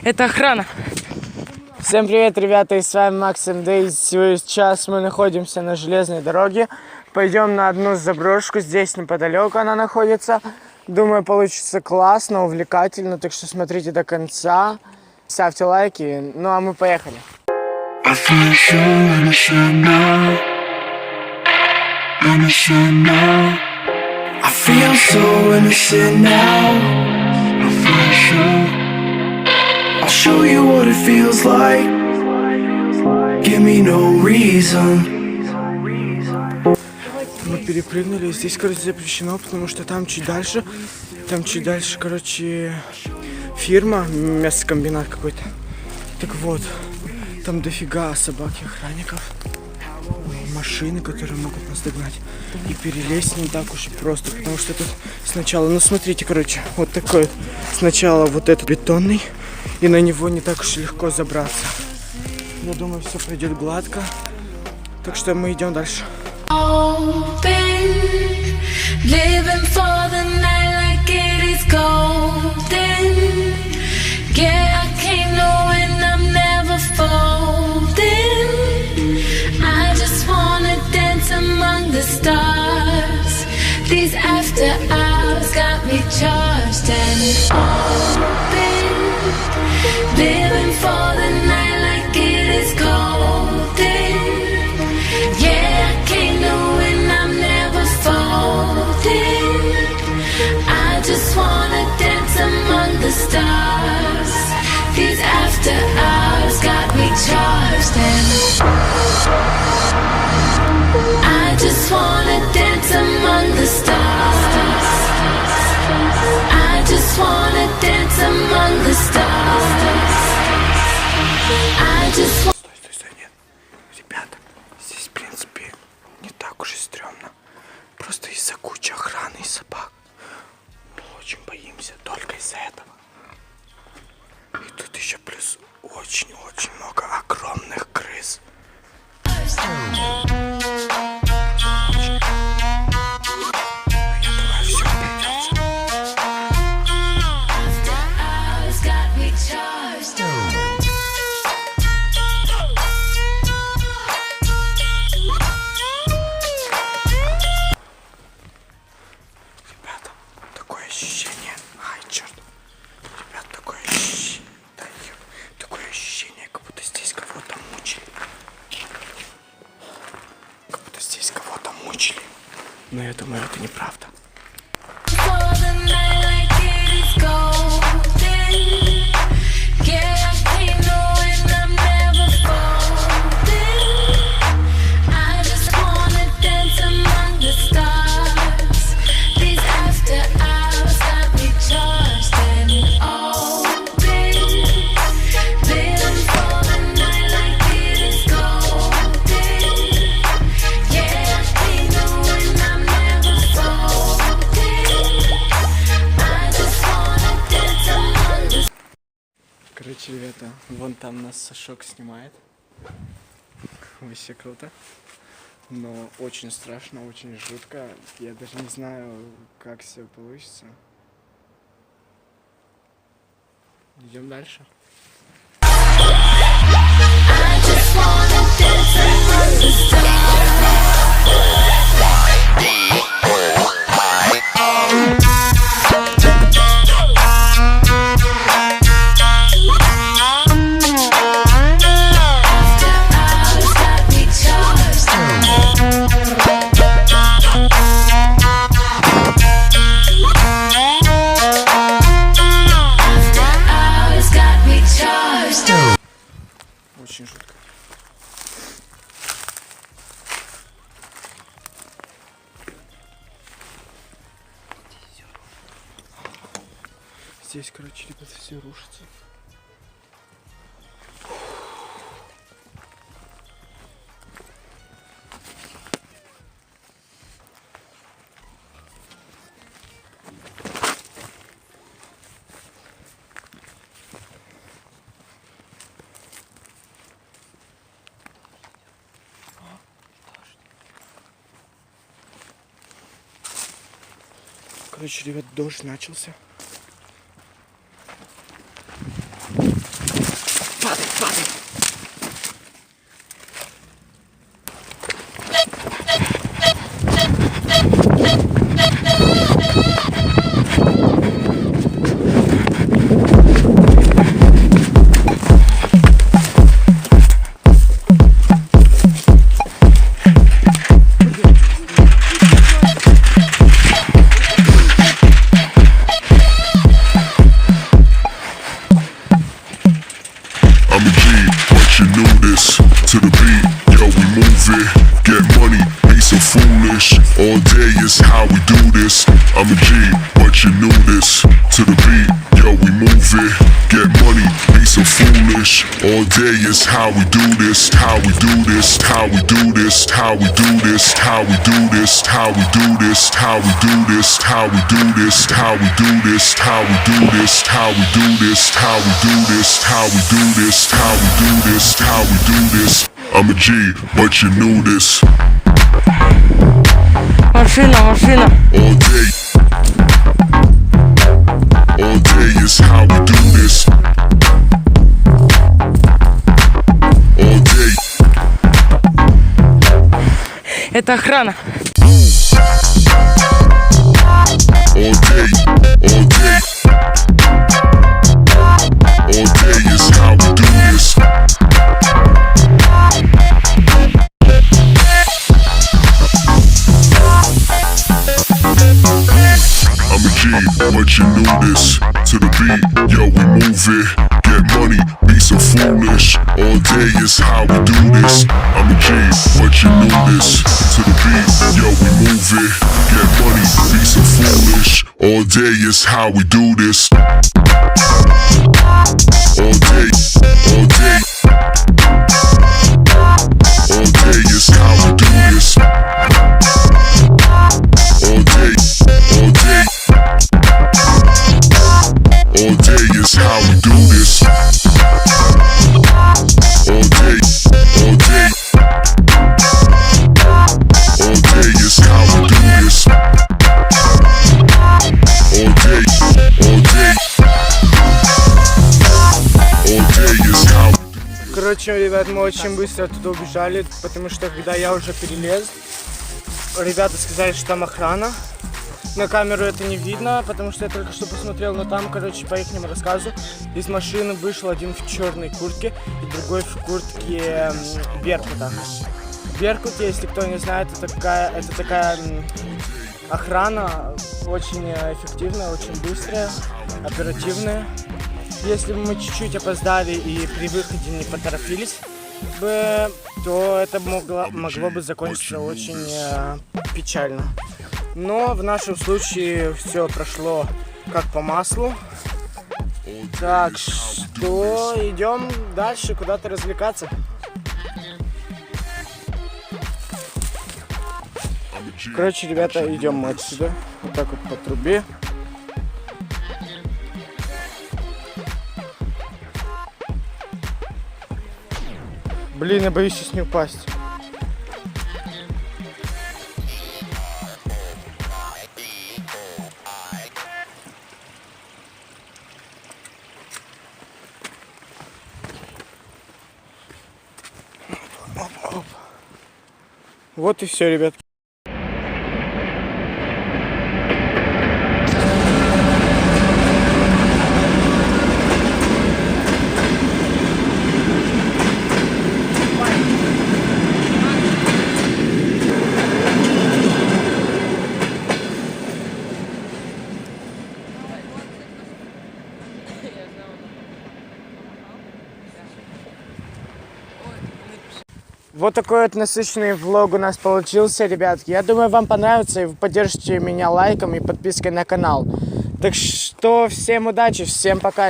Это охрана. Всем привет, ребята, и с вами Максим Дэй. Сейчас мы находимся на железной дороге. Пойдем на одну заброшку, здесь неподалеку она находится. Думаю, получится классно, увлекательно, так что смотрите до конца. Ставьте лайки, ну а мы поехали. I'll show you what it feels like. Give me no reason. Мы перепрыгнули, здесь, короче, запрещено, потому что там чуть дальше, короче, фирма, мясокомбинат какой-то. Так вот, там дофига собак и охранников, машины, которые могут нас догнать. И перелезть не так уж и просто, потому что тут сначала, ну смотрите, короче, вот такой, сначала вот этот бетонный, и на него не так уж и легко забраться. Я думаю, все пройдет гладко, так что мы идем дальше. Living for the night like it is golden. Yeah, I can't know when I'm never folding. I just wanna dance among the stars. These after hours got me charged and open. Living for the night like it is golden. Yeah, I can't know when I'm never folding. I just wanna dance among the stars. These after hours got me charged and I just wanna dance among the stars. I just wanna dance among the stars. I just want... Стой, нет. Ребята, здесь, в принципе, не так уж и стрёмно. Просто из-за кучи охраны и собак. Мы очень боимся только из-за этого. И тут еще плюс очень-очень много огромных крыс. Я думаю, все обойдется. Hours got me charged. Ребята, такое ощущение. Ай, черт. Ребят, такое ощущение. Да, такое ощущение, как будто здесь кого-то мучили. Как будто здесь кого-то мучили. Но я думаю, это неправда. For the night like it is golden. Yeah, I can't know when I'm never folding. I just wanna dance among the stars. These after hours got me charged and open. Living for the night like it is golden. Yeah, I can't know when I'm never folding. I just wanna dance among the Короче, ребята, вон там нас Сашок снимает. Вообще круто. Но очень страшно, очень жутко. Я даже не знаю, как все получится. Идем дальше. I just wanna dance among the stars. After hours got me charged. After hours got me charged. Очень жутко. Здесь, короче, ребята, все рушится. Короче, ребят, дождь начался. I'm a G, but you knew this. To the beat, yo, we move it. Get money, be so foolish. All day is how we do this. I'm a G, but you knew this. To the beat, yo, we move it. Get money, be so foolish. All day is how we do this. How we do this. How we do this. How we do this. How we do this. How we do this. How we do this. How we do this. How we do this. How we do this. How we do this. How we do this. How we do this. How we do this. How we do this. I'm a G, but you knew this. Машина, машина. All day. All day is how we do this. All day. Это охрана. All day. All day. All day is how we do this. I'm a G, but you knew this. To the beat, yo, we move it. Get money, be so foolish. All day is how we do this. I'm a G, but you knew this. To the beat, yo, we move it. Get money, be so foolish. All day is how we do this. All day, all day. All day is how we do this. All day, all day. All day is how we do this. All day, all day. All day is how we do this. All day, all day. All day is how. Короче, ребят, мы очень быстро оттуда убежали, потому что когда я уже перелез, ребята сказали, что там охрана. На камеру это не видно, потому что я только что посмотрел, но там, короче, по их рассказу, из машины вышел один в черной куртке и другой в куртке Беркута. Беркут, если кто не знает, это такая охрана, очень эффективная, очень быстрая, оперативная. Если бы мы чуть-чуть опоздали и при выходе не поторопились бы, то это могло бы закончиться очень печально. Но в нашем случае все прошло как по маслу. Так что идем дальше куда-то развлекаться. Короче, ребята, идем мы отсюда. Вот так вот по трубе. Блин, я боюсь сейчас не упасть. Вот и все, ребят. Вот такой вот насыщенный влог у нас получился, ребятки. Я думаю, вам понравится, и вы поддержите меня лайком и подпиской на канал. Так что всем удачи, всем пока.